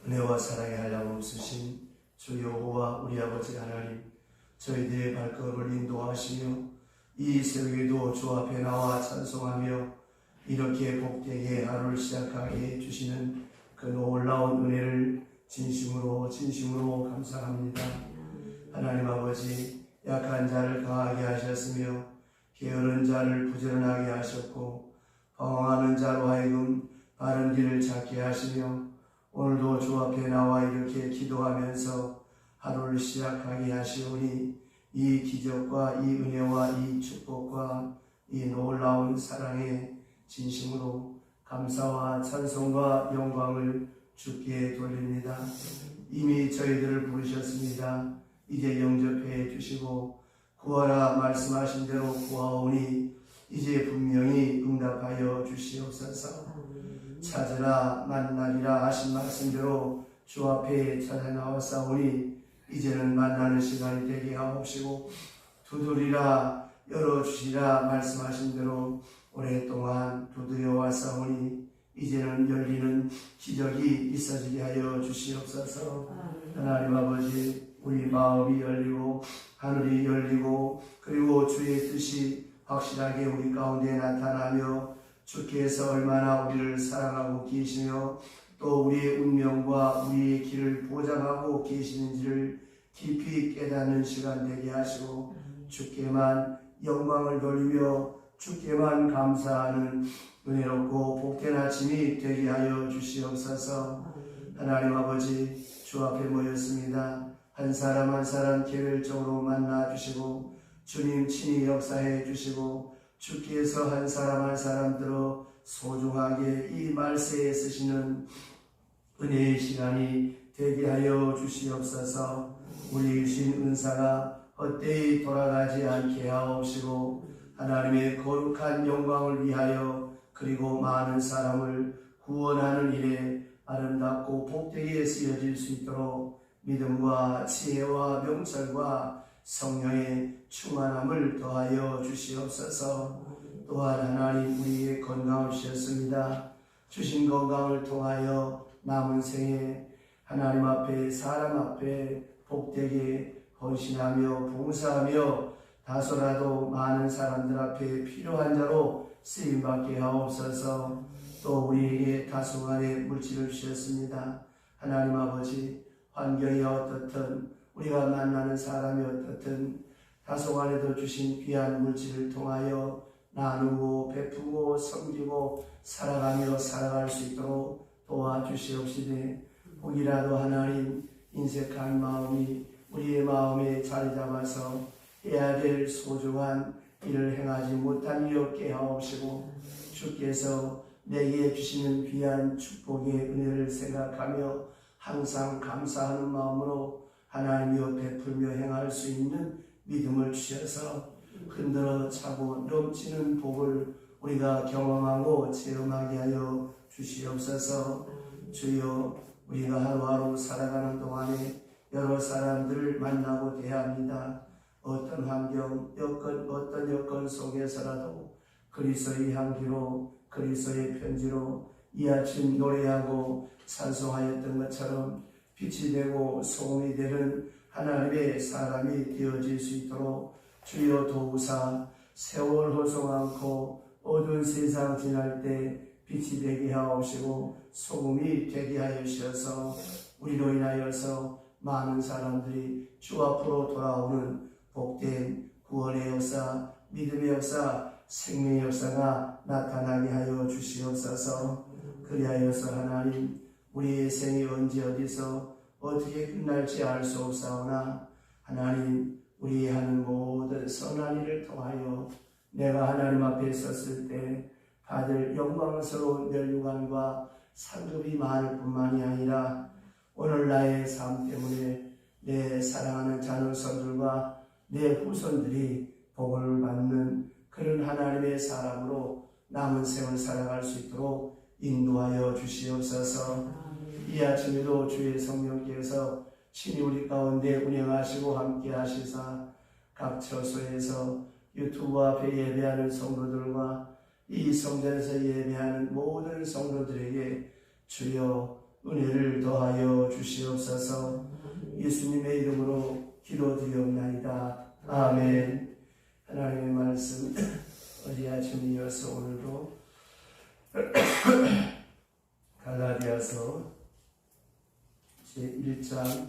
은혜와 사랑의 한량 없으신 주 여호와 우리 아버지 하나님, 저희들의 발걸음을 인도하시며 이 새벽에도 주 앞에 나와 찬송하며 이렇게 복되게 하루를 시작하게 해주시는 그 놀라운 은혜를 진심으로 감사합니다. 하나님 아버지, 약한 자를 강하게 하셨으며 게으른 자를 부지런하게 하셨고 방황하는 자로 하여금 바른 길을 찾게 하시며 오늘도 주 앞에 나와 이렇게 기도하면서 하루를 시작하게 하시오니 이 기적과 이 은혜와 이 축복과 이 놀라운 사랑에 진심으로 감사와 찬송과 영광을 주께 돌립니다. 이미 저희들을 부르셨습니다. 이제 영접해 주시고 구하라 말씀하신 대로 구하오니 이제 분명히 응답하여 주시옵소서. 찾으라 만나리라 하신 말씀대로 주 앞에 찾아 나왔사오니 이제는 만나는 시간이 되게 하옵시고 두드리라 열어주시라 말씀하신 대로 오랫동안 두드려 왔사오니 이제는 열리는 기적이 있어지게 하여 주시옵소서. 하나님 아버지, 우리 마음이 열리고 하늘이 열리고 그리고 주의 뜻이 확실하게 우리 가운데 나타나며 주께서 얼마나 우리를 사랑하고 계시며 또 우리의 운명과 우리의 길을 보장하고 계시는지를 깊이 깨닫는 시간 되게 하시고 주께만 영광을 돌리며 주께만 감사하는 은혜롭고 복된 아침이 되게 하여 주시옵소서. 하나님 아버지, 주 앞에 모였습니다. 한 사람 한 사람 개별적으로 만나 주시고 주님 친히 역사해 주시고 주께서 한 사람 한 사람들어 소중하게 이 말세에 쓰시는 은혜의 시간이 되게 하여 주시옵소서. 우리 주신 은사가 헛되이 돌아가지 않게 하옵시고 하나님의 거룩한 영광을 위하여 그리고 많은 사람을 구원하는 일에 아름답고 복되게 쓰여질 수 있도록 믿음과 지혜와 명철과 성령의 충만함을 더하여 주시옵소서. 또한 하나님, 우리의 건강을 주셨습니다. 주신 건강을 통하여 남은 생에 하나님 앞에 사람 앞에 복되게 헌신하며 봉사하며 다소라도 많은 사람들 앞에 필요한 자로 쓰임받게 하옵소서. 또 우리에게 다소간의 물질을 주셨습니다. 하나님 아버지, 환경이 어떻든 우리가 만나는 사람이 어떻든 다소간에도 주신 귀한 물질을 통하여 나누고 베푸고 섬기고 살아가며 살아갈 수 있도록 도와주시옵시되 혹이라도 하나님 인색한 마음이 우리의 마음에 자리 잡아서 해야 될 소중한 일을 행하지 못한 일 없게 하옵시고 주께서 내게 주시는 귀한 축복의 은혜를 생각하며 항상 감사하는 마음으로 하나님이여 베풀며 행할 수 있는 믿음을 주셔서 흔들어 차고 넘치는 복을 우리가 경험하고 체험하게 하여 주시옵소서. 주여, 우리가 하루하루 살아가는 동안에 여러 사람들을 만나고 대합니다. 어떤 환경, 어떤 여건 속에서라도 그리스도의 향기로 그리스도의 편지로 이 아침 노래하고 찬송하였던 것처럼 빛이 되고 소금이 되는 하나님의 사람이 되어질 수 있도록 주여 도우사 세월 허송 않고 어두운 세상 지날 때 빛이 되게 하옵시고 소금이 되게 하여 주셔서 우리로 인하여서 많은 사람들이 주 앞으로 돌아오는 복된 구원의 역사, 믿음의 역사, 생명의 역사가 나타나게 하여 주시옵소서. 그리하여서 하나님, 우리의 생이 언제 어디서 어떻게 끝날지 알 수 없사오나 하나님, 우리 하는 모든 선한 일을 통하여 내가 하나님 앞에 섰을 때 받을 영광스러운 멸류관과 상급이 많을 뿐만이 아니라 오늘 나의 삶 때문에 내 사랑하는 자녀손들과 내 후손들이 복을 받는 그런 하나님의 사람으로 남은 생을 살아갈 수 있도록 인도하여 주시옵소서. 이 아침에도 주의 성령께서 친히 우리 가운데 운행하시고 함께 하시사 각 처소에서 유튜브 앞에 예배하는 성도들과 이 성전에서 예배하는 모든 성도들에게 주여 은혜를 더하여 주시옵소서. 예수님의 이름으로 기도드리옵나이다. 아멘. 하나님의 말씀 어제 아침 이어서 오늘도 갈라디아서 제1장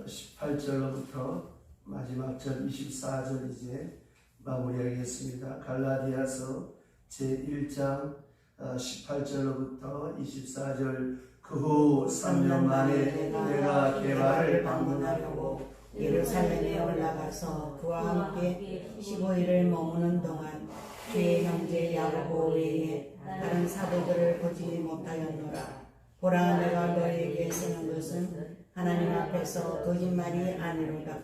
18절로부터 마지막 절 24절 이제 마무리하겠습니다. 갈라디아서 제1장 18절로부터 24절. 그 후 3년 만에 내가 게바를 방문하려고 예루살렘에 올라가서 그와 함께 15일을 머무는 동안 그의 형제 야고보 외에 다른 사도들을 보지 못하였노라. 보라, 내가 너에게 쓰는 것은 하나님 앞에서 거짓말이 아니로다.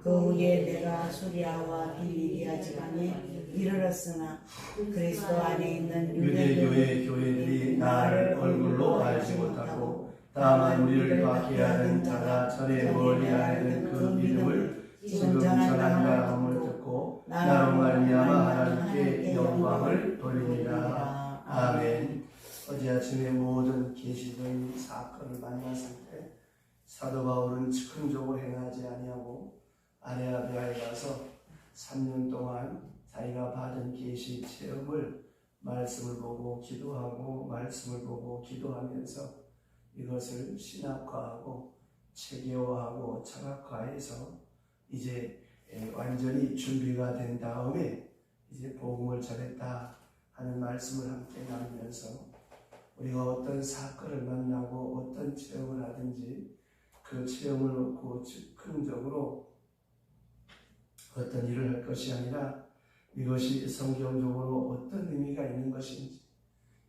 그 후에 내가 수리아와 빌리기아 지방에 이르렀으나 그리스도 안에 있는 유대교의 교회들이 나를 얼굴로 알지 못하고 다만 우리를 박해하는 자가 전에 멀리 알던 그 믿음을 지금 전한다 함을 듣고 나로 말미암아 하나님께 영광을 돌립니다. 아멘. 어제 아침에 모든 계시된 사건을 만났을 때 사도 바울은 즉흥적으로 행하지 아니하고 아레아비아에 가서 3년 동안 자기가 받은 계시 체험을 말씀을 보고 기도하고 말씀을 보고 기도하면서 이것을 신학화하고 체계화하고 철학화해서 이제 완전히 준비가 된 다음에 이제 복음을 전했다 하는 말씀을 함께 나누면서 우리가 어떤 사건을 만나고 어떤 체험을 하든지 그 체험을 놓고 즉흥적으로 어떤 일을 할 것이 아니라 이것이 성경적으로 어떤 의미가 있는 것인지,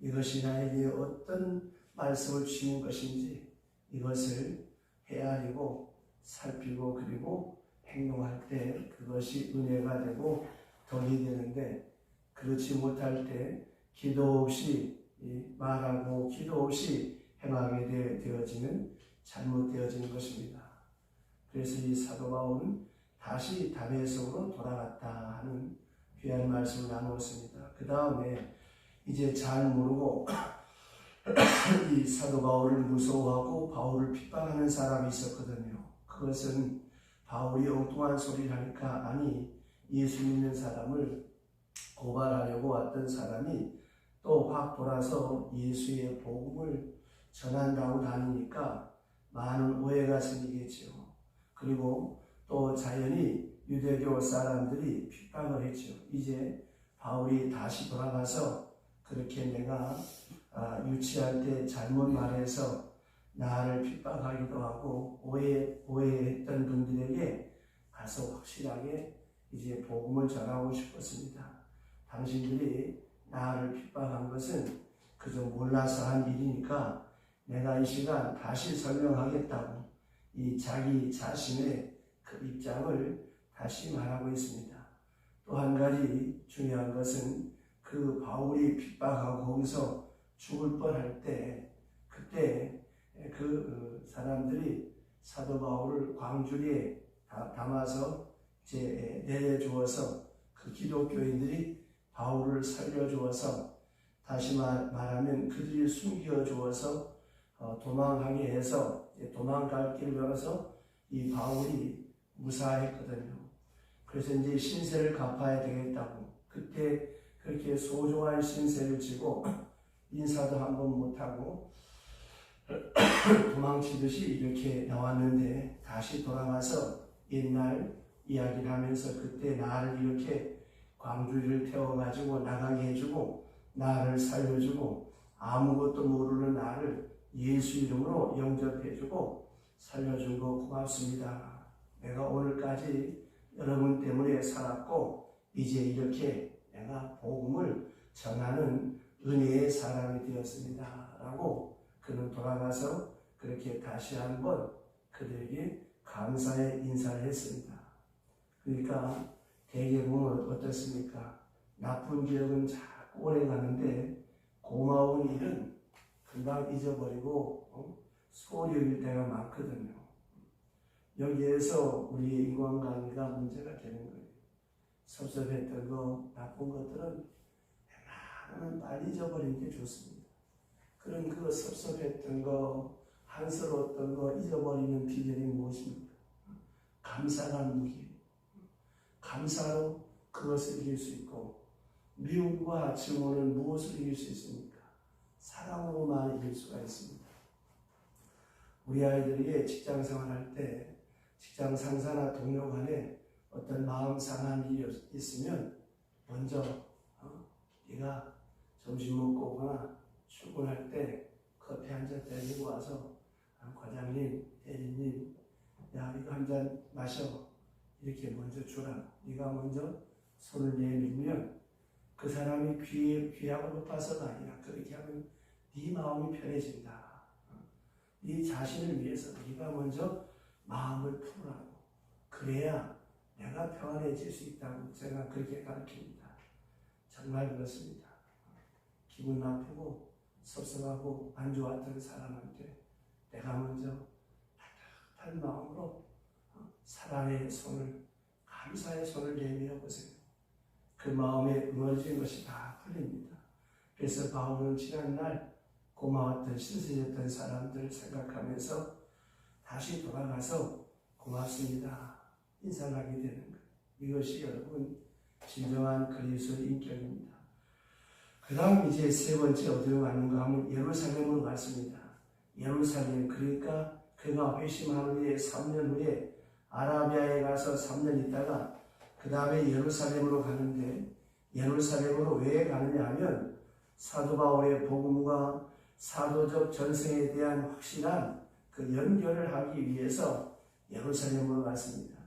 이것이 나에게 어떤 말씀을 주시는 것인지 이것을 헤아리고 살피고 그리고 행동할 때 그것이 은혜가 되고 덕이 되는데, 그렇지 못할 때 기도 없이 말하고 기도 없이 행하게 되어지는 잘못되어지는 것입니다. 그래서 이 사도 바울은 다시 다메섹으로 돌아갔다 하는 귀한 말씀을 나누었습니다. 그 다음에 이제 잘 모르고 이 사도 바울을 무서워하고 바울을 핍박하는 사람이 있었거든요. 그것은 바울이 엉뚱한 소리를 하니까 아니 예수 믿는 사람을 고발하려고 왔던 사람이 또 확 돌아서 예수의 복음을 전한다고 다니니까 많은 오해가 생기겠죠. 그리고 또 자연히 유대교 사람들이 핍박을 했죠. 이제 바울이 다시 돌아가서 그렇게 내가 유치할 때 잘못 말해서 나를 핍박하기도 하고 오해했던 분들에게 가서 확실하게 이제 복음을 전하고 싶었습니다. 당신들이 나를 핍박한 것은 그저 몰라서 한 일이니까 내가 이 시간 다시 설명하겠다고 이 자기 자신의 그 입장을 다시 말하고 있습니다. 또 한 가지 중요한 것은 그 바울이 핍박하고 거기서 죽을 뻔할 때 그때 그 사람들이 사도 바울을 광주리에 담아서 이제 내려주어서 그 기독교인들이 바울을 살려주어서 다시 말하면 그들이 숨겨주어서 도망하게 해서 도망갈 길을 열어서 이 바울이 무사했거든요. 그래서 이제 신세를 갚아야 되겠다고 그때 그렇게 소중한 신세를 지고 인사도 한번 못하고 도망치듯이 이렇게 나왔는데 다시 돌아가서 옛날 이야기를 하면서 그때 나를 이렇게 광주리를 태워가지고 나가게 해주고 나를 살려주고 아무것도 모르는 나를 예수 이름으로 영접해주고 살려준 거 고맙습니다. 내가 오늘까지 여러분 때문에 살았고 이제 이렇게 내가 복음을 전하는 은혜의 사람이 되었습니다. 라고 그는 돌아가서 그렇게 다시 한번 그들에게 감사의 인사를 했습니다. 그러니까 대개 보면 어떻습니까? 나쁜 기억은 자꾸 오래 가는데 고마운 일은 금방 잊어버리고 소홀히 여길 때가 많거든요. 여기에서 우리의 인간관계가 문제가 되는 거예요. 섭섭했던 거, 나쁜 것들은 웬만하면 빨리 잊어버리는 게 좋습니다. 그런 그 섭섭했던 거, 한스러웠던 거 잊어버리는 비결이 무엇입니까? 감사가 무기예요. 감사로 그것을 이길 수 있고, 미움과 증오는 무엇을 이길 수 있습니까? 사랑으로만 이길 수가 있습니다. 우리 아이들이 직장 생활할 때 직장 상사나 동료 간에 어떤 마음 상한 일이 있으면 먼저 네가 점심 먹고 오거나 출근할 때 커피 한 잔 데리고 와서 과장님, 대리님, 야 이거 한 잔 마셔. 이렇게 먼저 주라. 네가 먼저 손을 내밀면 그 사람이 귀하고 높아서가 아니라 그렇게 하면 네 마음이 편해진다. 네 자신을 위해서 네가 먼저 마음을 풀으라고. 그래야 내가 평안해질 수 있다고 제가 그렇게 가르칩니다. 정말 그렇습니다. 기분 나쁘고 섭섭하고 안 좋았던 사람한테 내가 먼저 따뜻한 마음으로 사랑의 손을, 감사의 손을 내밀어 보세요. 그 마음에 응어진 것이 다 풀립니다. 그래서 바울은 지난날 고마웠던 신세졌던 사람들을 생각하면서 다시 돌아가서 고맙습니다 인사하게 되는 거예요. 이것이 여러분 진정한 그리스도의 인격입니다. 그 다음 이제 세 번째 어디로 가는가 하면 예루살렘으로 갔습니다. 예루살렘, 그러니까 그가 회심한 후에 3년 후에 아라비아에 가서 3년 있다가 그 다음에 예루살렘으로 가는데, 예루살렘으로 왜 가느냐 하면 사도 바울의 복음과 사도적 전승에 대한 확실한 그 연결을 하기 위해서 예루살렘으로 갔습니다.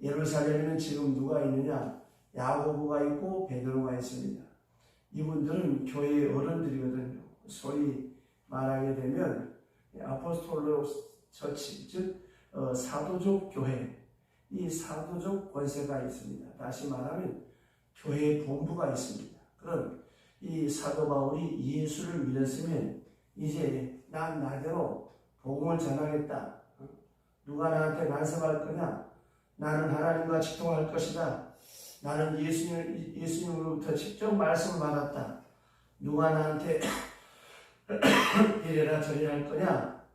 예루살렘에는 지금 누가 있느냐? 야고보가 있고 베드로가 있습니다. 이분들은 교회의 어른들이거든요. 소위 말하게 되면 아포스톨로 처치, 즉 사도적 교회, 이 사도적 권세가 있습니다. 다시 말하면 교회의 본부가 있습니다. 그럼 이 사도 바울이 예수를 믿었으면 이제 난 나대로 복음을 전하겠다. 누가 나한테 간섭할 거냐? 나는 하나님과 직통할 것이다. 나는 예수님으로부터 직접 말씀을 받았다. 누가 나한테 이래라 저래라 할 거냐?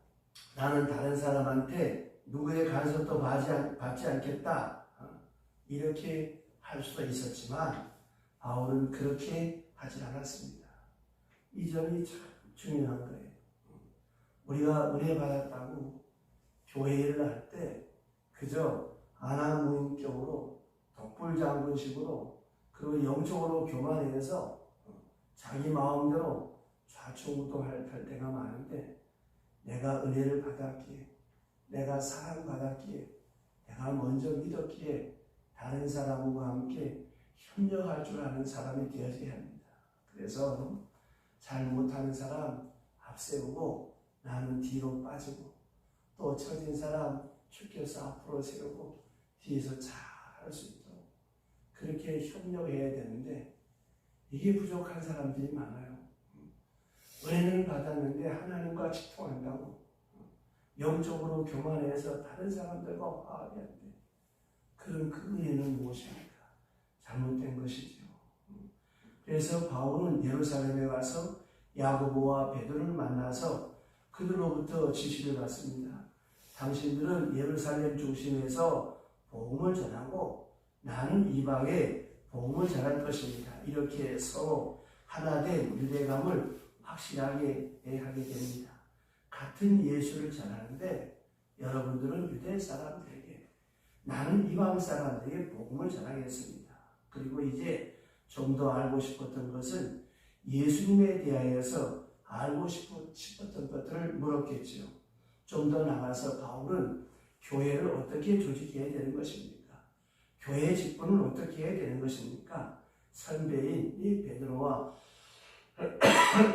나는 다른 사람한테 누구의 간섭도 받지 않겠다. 이렇게 할 수도 있었지만 바울은 그렇게 하지 않았습니다. 이 점이 참 중요한 거예요. 우리가 은혜 받았다고 교회를 할 때 그저 아나무인격으로 독불장군식으로 그리고 영적으로 교만해서 자기 마음대로 좌충우돌할 때가 많은데, 내가 은혜를 받았기에, 내가 사랑받았기에, 내가 먼저 믿었기에 다른 사람과 함께 협력할 줄 아는 사람이 되어져야 합니다. 그래서 잘 못하는 사람 앞세우고 나는 뒤로 빠지고, 또 처진 사람 축켜서 앞으로 세우고 뒤에서 잘 할 수 있도록 그렇게 협력해야 되는데, 이게 부족한 사람들이 많아요. 은혜는 받았는데 하나님과 직통한다고 영적으로 교만해서 다른 사람들과 화합이 안 돼. 그럼 그 은혜는 무엇입니까? 잘못된 것이죠. 그래서 바울은 예루살렘에 가서 야고보와 베드로를 만나서 그들로부터 지시를 받습니다. 당신들은 예루살렘 중심에서 복음을 전하고 나는 이방에 복음을 전할 것입니다. 이렇게 서로 하나된 유대감을 확실하게 하게 됩니다. 같은 예수를 전하는데 여러분들은 유대 사람들에게, 나는 이방 사람들에게 복음을 전하겠습니다. 그리고 이제 좀 더 알고 싶었던 것은 예수님에 대하여서 알고 싶었던 것들을 물었겠지요. 좀 더 나가서 바울은 교회를 어떻게 조직해야 되는 것입니까? 교회 직분을 어떻게 해야 되는 것입니까? 선배인 이 베드로와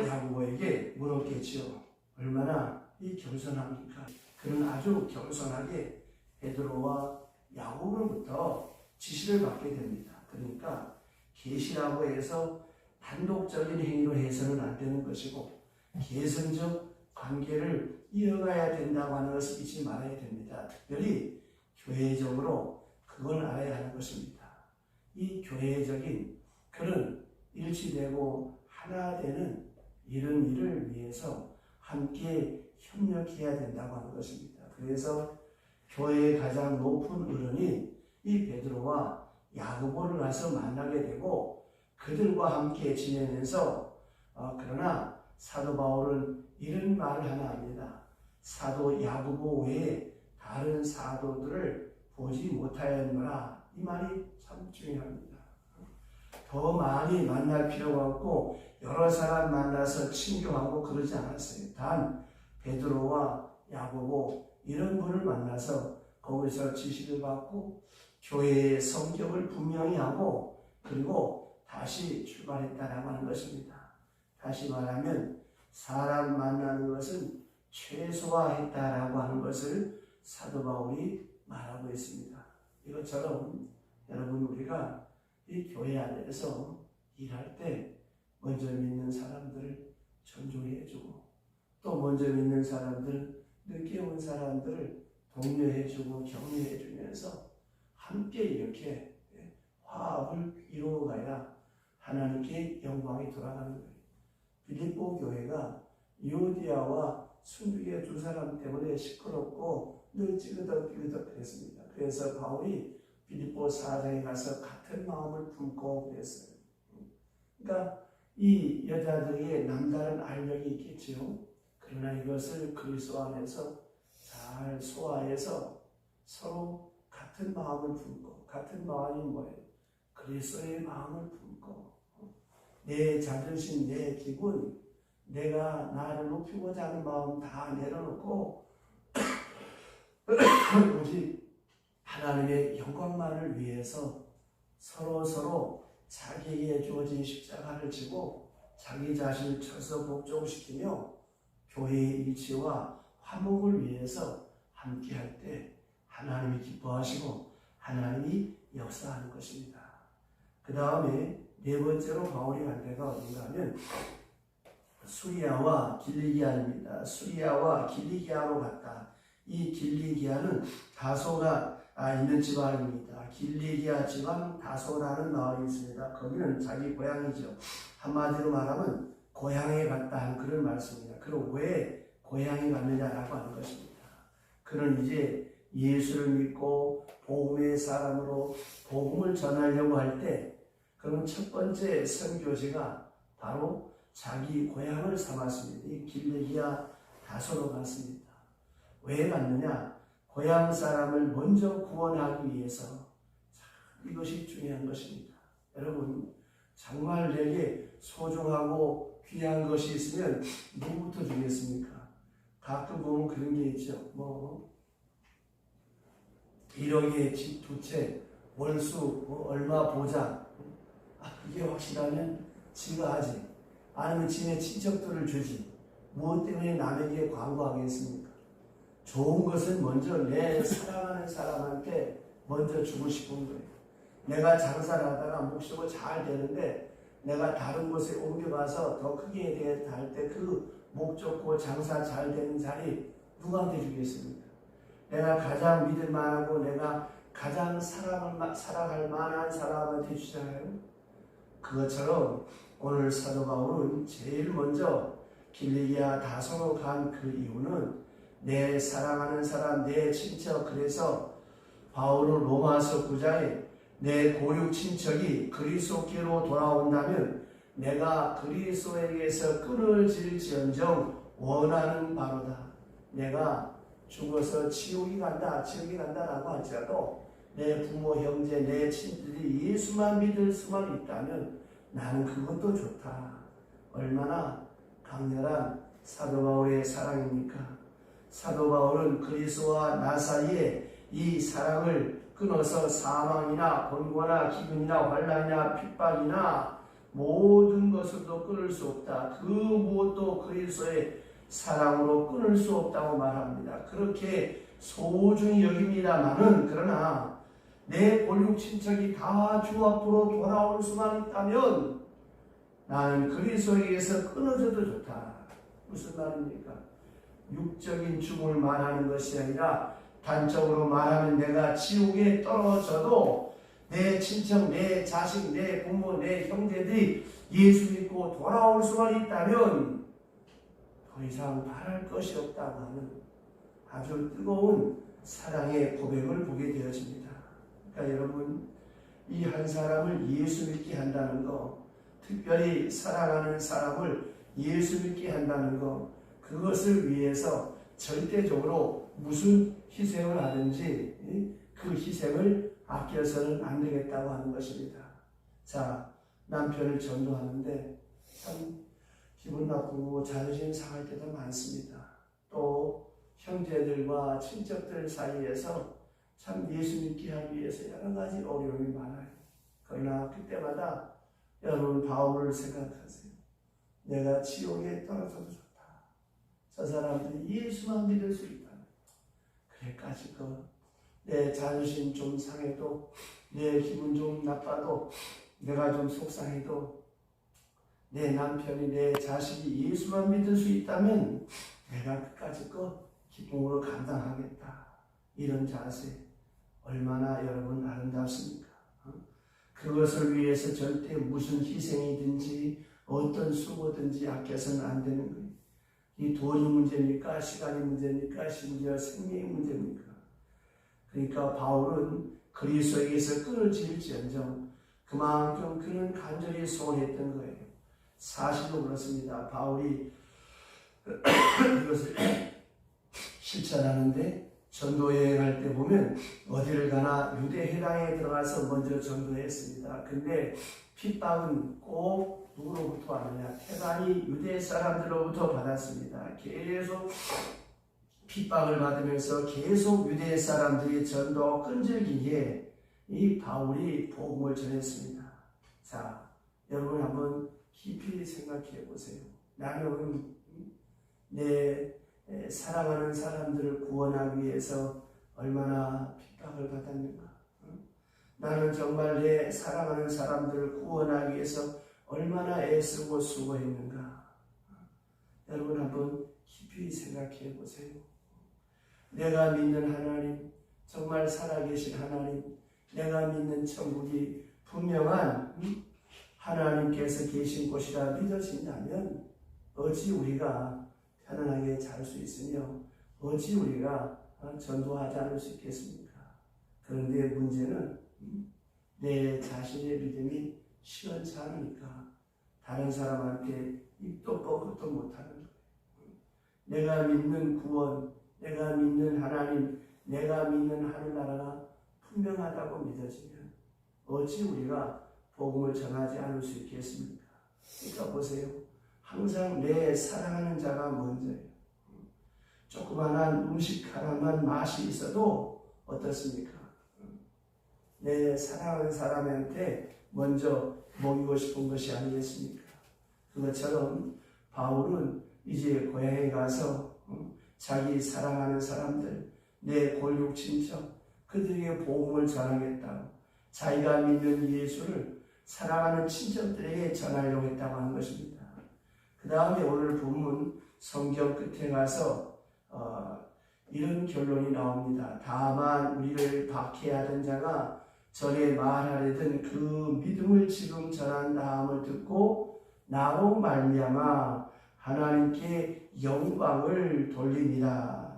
야고보에게 물었겠지요. 얼마나 이 겸손합니까? 그는 아주 겸손하게 베드로와 야고보로부터 지시를 받게 됩니다. 그러니까 계시라고 해서 단독적인 행위로 해서는 안 되는 것이고, 계승적 관계를 이어가야 된다고 하는 것을 잊지 말아야 됩니다. 특별히 교회적으로 그걸 알아야 하는 것입니다. 이 교회적인 그런 일치되고 하나 되는 이런 일을 위해서 함께 협력해야 된다고 하는 것입니다. 그래서 교회의 가장 높은 어른인 이 베드로와 야고보를 가서 만나게 되고 그들과 함께 지내면서 그러나 사도 바울은 이런 말을 하나 합니다. 사도 야고보 외에 다른 사도들을 보지 못하였노라. 이 말이 참 중요합니다. 더 많이 만날 필요가 없고 여러 사람 만나서 친교하고 그러지 않았어요. 단 베드로와 야고보 이런 분을 만나서 거기서 지식을 받고 교회의 성격을 분명히 하고 그리고 다시 출발했다라고 하는 것입니다. 다시 말하면 사람 만나는 것은 최소화했다라고 하는 것을 사도 바울이 말하고 있습니다. 이것처럼 여러분 우리가 이 교회 안에서 일할 때 먼저 믿는 사람들을 존중해주고 또 먼저 믿는 사람들, 늦게 온 사람들을 독려해주고 격려해주면서 함께 이렇게 화합을 이루어가야 하나님께 영광이 돌아가는 거예요. 빌립보 교회가 유오디아와 순두계 두 사람 때문에 시끄럽고 늘 찌그덕 그랬습니다. 그래서 바울이 빌립보 4장에 가서 같은 마음을 품고 그랬어요. 그러니까 이 여자들에게 남다른 알력이 있겠지요. 그러나 이것을 그리스도 안에서 잘 소화해서 서로 같은 마음을 품고, 같은 마음이 뭐예요? 그리스도의 마음을 품고 내 자존심, 내 기분, 내가 나를 높이고자 하는 마음 다 내려놓고 오직 하나님의 영광만을 위해서 서로 자기에게 주어진 십자가를 지고 자기 자신을 쳐서 복종시키며 교회의 일치와 화목을 위해서 함께할 때 하나님이 기뻐하시고 하나님이 역사하는 것입니다. 그 다음에 네 번째로 바울이 간 데가 어딘가 하면 수리아와 길리기아입니다. 수리아와 길리기아로 갔다. 이 길리기아는 다소가 있는 지방입니다. 길리기아 지방 다소라는 마을이 있습니다. 거기는 자기 고향이죠. 한마디로 말하면 고향에 갔다 하는 그런 말씀입니다. 그럼 왜 고향에 갔느냐라고 하는 것입니다. 그는 이제 예수를 믿고 복음의 사람으로 복음을 전하려고 할 때 그러면 첫 번째 선교지가 바로 자기 고향을 삼았습니다. 이 길리기아 다소로 갔습니다. 왜 갔느냐? 고향 사람을 먼저 구원하기 위해서. 이것이 중요한 것입니다. 여러분 정말 내게 소중하고 귀한 것이 있으면 누구부터 주겠습니까? 가끔 보면 그런 게 있죠. 1억에 집 2채, 월수 얼마 보장. 그게 확실하면 지가 하지. 아니면 지네 친척들을 주지. 무엇 때문에 남에게 광고하겠습니까? 좋은 것은 먼저 내 사랑하는 사람한테 먼저 주고 싶은 거예요. 내가 장사를 하다가 묵시고 잘 되는데 내가 다른 곳에 옮겨가서 더 크게 되겠다 할 때 그 목 좋고 장사 잘 되는 자리 누구한테 주겠습니까? 내가 가장 믿을 만하고 내가 가장 사랑할 만한 사람한테 주잖아요. 그것처럼 오늘 사도 바울은 제일 먼저 길리기아 다소로 간 그 이유는 내 사랑하는 사람, 내 친척. 그래서 바울은 로마서 9장에 내 고육 친척이 그리스도께로 돌아온다면 내가 그리스도에게서 끊어질지언정 원하는 바로다. 내가 죽어서 지옥이 간다라고 할지라도 내 부모, 형제, 내 친들이 예수만 믿을 수만 있다면 나는 그것도 좋다. 얼마나 강렬한 사도 바울의 사랑입니까? 사도 바울은 그리스도와 나 사이에 이 사랑을 끊어서 사망이나 곤고나 기근이나 환난이나 핍박이나 모든 것을도 끊을 수 없다. 그 무엇도 그리스도의 사랑으로 끊을 수 없다고 말합니다. 그렇게 소중히 여깁니다마는 그러나 내 본육 친척이 다 주 앞으로 돌아올 수만 있다면 나는 그리스도에게서 끊어져도 좋다. 무슨 말입니까? 육적인 죽음을 말하는 것이 아니라 단적으로 말하면 내가 지옥에 떨어져도 내 친척, 내 자식, 내 부모, 내 형제들이 예수 믿고 돌아올 수만 있다면 더 이상 바랄 것이 없다고 하는 아주 뜨거운 사랑의 고백을 보게 되어집니다. 그러니까 여러분, 이 한 사람을 예수 믿게 한다는 거, 특별히 사랑하는 사람을 예수 믿게 한다는 거, 그것을 위해서 절대적으로 무슨 희생을 하든지 그 희생을 아껴서는 안 되겠다고 하는 것입니다. 자, 남편을 전도하는데 참 기분 나쁘고 자존심 상할 때도 많습니다. 또 형제들과 친척들 사이에서 참 예수 믿게 하기 위해서 여러 가지 어려움이 많아요. 그러나 그때마다 여러분 바울을 생각하세요. 내가 지옥에 떨어져도 좋다. 저 사람들이 예수만 믿을 수 있다. 그래까지껏 내 자존심 좀 상해도, 내 기분 좀 나빠도, 내가 좀 속상해도 내 남편이, 내 자식이 예수만 믿을 수 있다면 내가 끝까지껏 기쁨으로 감당하겠다. 이런 자세 얼마나 여러분 아름답습니까? 그것을 위해서 절대 무슨 희생이든지 어떤 수고든지 아껴서는 안 되는 거예요. 이 돈이 문제입니까? 시간이 문제입니까? 심지어 생명이 문제입니까? 그러니까 바울은 그리스도에게서 끊어질지언정 그만큼 그는 간절히 소원했던 거예요. 사실로 그렇습니다. 바울이 이것을 실천하는데 전도 여행할 때 보면 어디를 가나 유대 해당에 들어가서 먼저 전도했습니다. 근데 핍박은 꼭 누구로부터 왔느냐? 태반이 유대 사람들로부터 받았습니다. 계속 핍박을 받으면서 계속 유대 사람들이 전도 끈질기게 이 바울이 복음을 전했습니다. 자, 여러분 한번 깊이 생각해 보세요. 나는 내 사랑하는 사람들을 구원하기 위해서 얼마나 핍박을 받았는가? 나는 정말 내 사랑하는 사람들을 구원하기 위해서 얼마나 애쓰고 수고했는가? 여러분 한번 깊이 생각해 보세요. 내가 믿는 하나님, 정말 살아계신 하나님, 내가 믿는 천국이 분명한 하나님께서 계신 곳이라 믿어진다면 어찌 우리가 편안하게 잘 수 있으며 어찌 우리가 전도하지 않을 수 있겠습니까? 그런데 문제는 내 자신의 믿음이 시원치 않으니까 다른 사람한테 입도 뻗고도 못하는 거예요. 내가 믿는 구원, 내가 믿는 하나님, 내가 믿는 하늘나라가 분명하다고 믿어지면 어찌 우리가 복음을 전하지 않을 수 있겠습니까? 그러니까 보세요. 항상 내 사랑하는 자가 먼저예요. 조그만한 음식 하나만 맛이 있어도 어떻습니까? 내 사랑하는 사람한테 먼저 먹이고 싶은 것이 아니겠습니까? 그것처럼 바울은 이제 고향에 가서 자기 사랑하는 사람들, 내 골육 친척, 그들에게 복음을 전하겠다고, 자기가 믿는 예수를 사랑하는 친척들에게 전하려고 했다고 하는 것입니다. 그 다음에 오늘 본문 성경 끝에 가서 이런 결론이 나옵니다. 다만 우리를 박해하던 자가 전에 말하려던 그 믿음을 지금 전한 다음을 듣고 나로 말미암아 하나님께 영광을 돌립니다.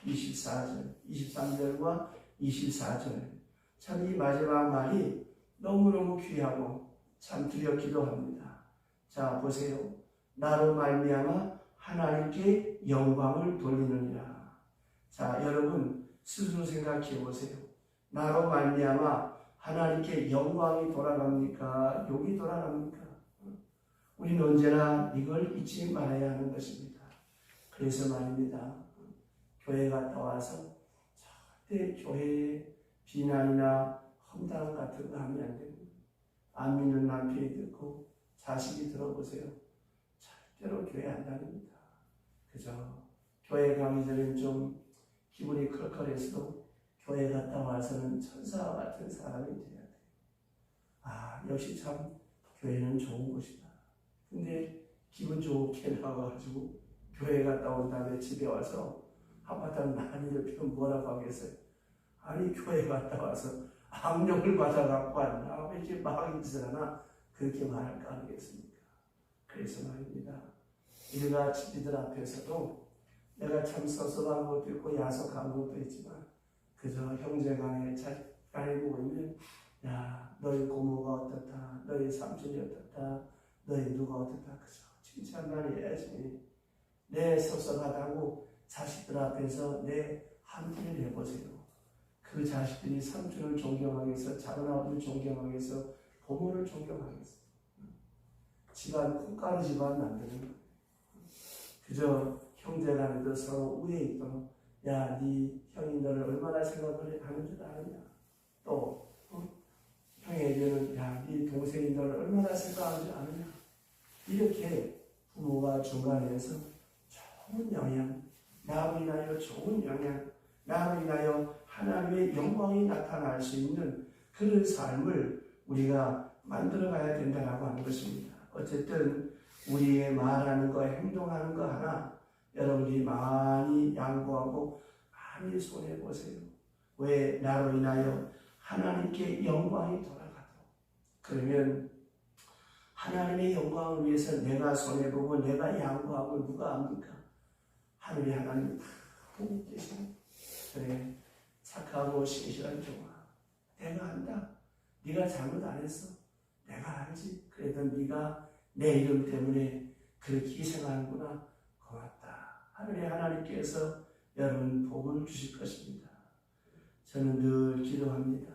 24절, 23절과 24절. 참 이 마지막 말이 너무너무 귀하고 참 두렵기도 합니다. 자, 보세요. 나로 말미암아 하나님께 영광을 돌리느니라. 자, 여러분 스스로 생각해 보세요. 나로 말미암아 하나님께 영광이 돌아갑니까? 욕이 돌아갑니까? 우리는 언제나 이걸 잊지 말아야 하는 것입니다. 그래서 말입니다. 교회 갔다 와서 절대 교회에 비난이나 험담 같은 거 하면 안 됩니다. 안 믿는 남편이 듣고 자식이 들어보세요. 절대로 교회 안 다닙니다. 그죠? 교회 가기 전엔 좀 기분이 클컬해서도 교회 갔다 와서는 천사와 같은 사람이 돼야 돼요. 아, 역시 참 교회는 좋은 곳이다. 근데 기분 좋게 나와가지고 교회 갔다 온 다음에 집에 와서 한바탕 난리를 피우면 뭐라고 하겠어요? 아니, 교회 갔다 와서 악령을 받아갖고 왔나? 왜 이렇게 마귀 짓을 하나? 그렇게 말할까 하겠습니까? 그래서 말입니다. 우리가 이들 앞에서도 내가 참 섭섭한 것도 있고 야속한 것도 있지만 그저 형제간에 자간에 모이면 야 너희 고모가 어떻다, 너희 삼촌이 어떻다, 너희 누가 어떻다 그저 칭찬만 해야지. 내 섭섭하다고 자식들 앞에서 내 한티를 해보세요. 그 자식들이 삼촌을 존경하게 해서 작은 아버지를 존경하게 해서 고모를 존경하게 해서 집안 콩가루 집안 만드는 거예요. 그저 형제간에도 서로 우애 있도록 야, 네 형이 너를 얼마나 생각을 하는 줄 아느냐. 또 형에게는 야, 네 동생이 너를 얼마나 생각하는 줄 아느냐. 이렇게 부모가 중간에서 좋은 영향, 나로 인하여 좋은 영향, 나로 인하여 하나님의 영광이 나타날 수 있는 그런 삶을 우리가 만들어가야 된다고 하는 것입니다. 어쨌든 우리의 말하는 거, 행동하는 거 하나 여러분이 많이 양보하고 많이 손해보세요. 왜? 나로 인하여 하나님께 영광이 돌아가도록. 그러면 하나님의 영광을 위해서 내가 손해보고 내가 양보하고 누가 합니까? 하늘의 하나님 다 보고 계시는. 그래, 착하고 신실한 종아, 내가 안다. 네가 잘못 안 했어. 내가 알지. 그래도 네가 내 이름 때문에 그렇게 희생하는구나. 고맙다. 하늘의 하나님께서 여러분 복을 주실 것입니다. 저는 늘 기도합니다.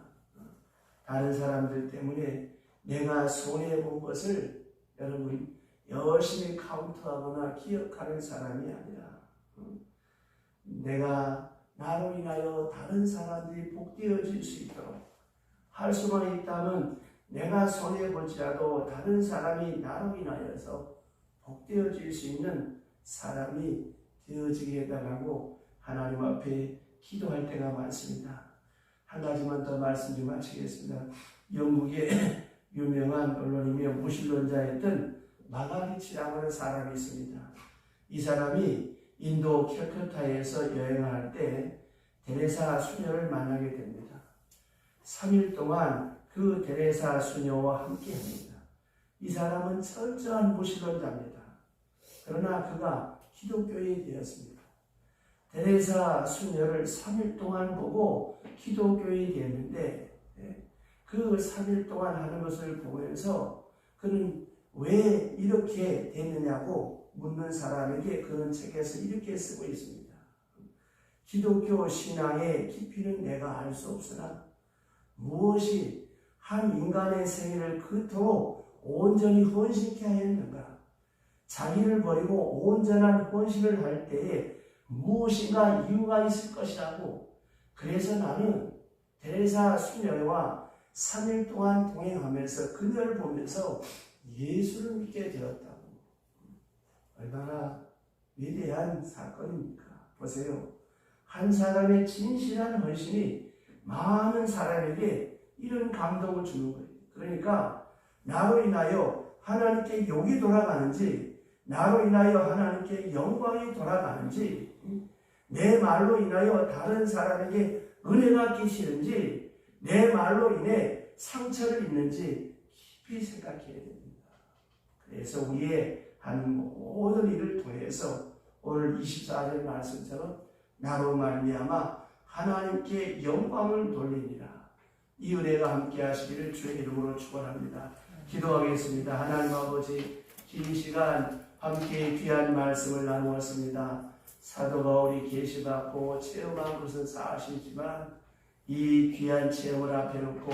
다른 사람들 때문에 내가 손해본 것을 여러분 열심히 카운트하거나 기억하는 사람이 아니라 내가 나로 인하여 다른 사람들이 복되어질 수 있도록 할 수만 있다면 내가 손해볼지라도 다른 사람이 나로 인하여서 복되어질 수 있는 사람이 되어지게 해달라고 하나님 앞에 기도할 때가 많습니다. 한 가지만 더 말씀 좀 마치겠습니다. 영국의 유명한 언론이며 무신론자였던 마가리치라고 하는 사람이 있습니다. 이 사람이 인도 캘커타에서 여행할 때 데레사 수녀를 만나게 됩니다. 3일 동안 그 데레사 수녀와 함께 합니다. 이 사람은 철저한 무신론자입니다. 그러나 그가 기독교인이 되었습니다. 데레사 수녀를 3일 동안 보고 기독교인이 되었는데 그 3일 동안 하는 것을 보면서 그는 왜 이렇게 됐느냐고 묻는 사람에게 그런 책에서 이렇게 쓰고 있습니다. 기독교 신앙의 깊이는 내가 알 수 없으나 무엇이 한 인간의 생애를 그토록 온전히 헌신케 하였는가? 자기를 버리고 온전한 헌신을 할 때에 무엇인가 이유가 있을 것이라고. 그래서 나는 데레사 수녀와 3일 동안 동행하면서 그녀를 보면서 예수를 믿게 되었다고. 얼마나 위대한 사건입니까? 보세요. 한 사람의 진실한 헌신이 많은 사람에게 이런 감동을 주는 거예요. 그러니까 나로 인하여 하나님께 욕이 돌아가는지, 나로 인하여 하나님께 영광이 돌아가는지, 내 말로 인하여 다른 사람에게 은혜가 끼치는지, 내 말로 인해 상처를 입는지 깊이 생각해야 됩니다. 그래서 우리의 한 모든 일을 통해서 오늘 24절 말씀처럼 나로 말미암아 하나님께 영광을 돌리니라. 이 은혜가 함께 하시기를 주의 이름으로 축원합니다. 기도하겠습니다. 하나님 아버지, 긴 시간 함께 귀한 말씀을 나누었습니다. 사도 바울이 계시받고 체험한 것은 사실이지만 이 귀한 체험을 앞에 놓고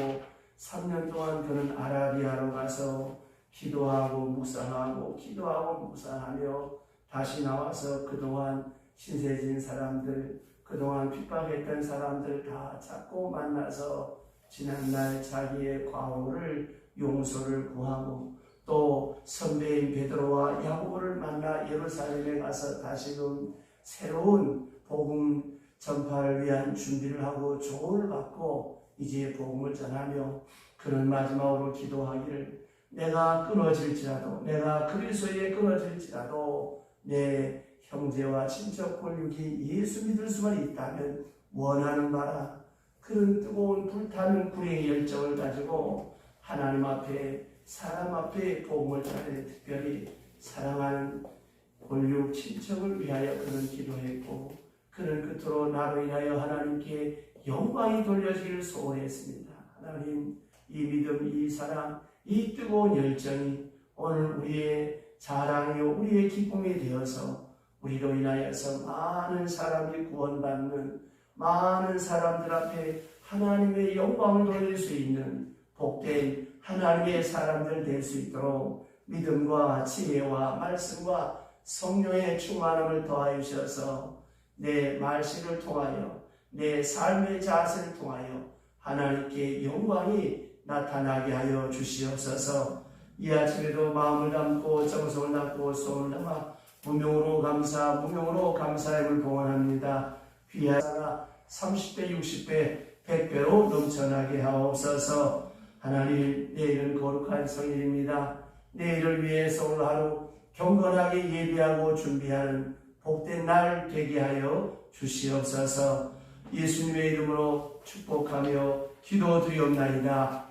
3년 동안 그는 아라비아로 가서 기도하고 묵상하고 기도하고 묵상하며 다시 나와서 그동안 신세진 사람들, 그동안 핍박했던 사람들 다 찾고 만나서 지난날 자기의 과오를 용서를 구하고 또 선배인 베드로와 야고보를 만나 예루살렘에 가서 다시금 새로운 복음 전파를 위한 준비를 하고 조언을 받고 이제 복음을 전하며 그런 마지막으로 기도하기를 내가 끊어질지라도, 내가 그리스도에 끊어질지라도 내 형제와 친척 권력이 예수 믿을 수만 있다면 원하는 바라. 그런 뜨거운 불타는 불의 열정을 가지고 하나님 앞에, 사람 앞에 복음을 전해 특별히 사랑하는 골육 친척을 위하여 그는 기도했고 그는 끝으로 나로 인하여 하나님께 영광이 돌려지기를 소원했습니다. 하나님, 이 믿음, 이 사랑, 이 뜨거운 열정이 오늘 우리의 자랑이요 우리의 기쁨이 되어서 우리로 인하여서 많은 사람이 구원받는, 많은 사람들 앞에 하나님의 영광을 돌릴 수 있는 복된 하나님의 사람들 될 수 있도록 믿음과 지혜와 말씀과 성령의 충만함을 더하여 주셔서 내 말씀을 통하여 내 삶의 자세를 통하여 하나님께 영광이 나타나게 하여 주시옵소서. 이 아침에도 마음을 담고 정성을 담고 소원을 담아 무명으로 감사함을 봉헌합니다. 귀한 사나 30배 60배 100배로 넘쳐나게 하옵소서. 하나님, 내일은 거룩한 성일입니다. 내일을 위해서 오늘 하루 경건하게 예비하고 준비하는 복된 날 되게 하여 주시옵소서. 예수님의 이름으로 축복하며 기도드리옵나이다.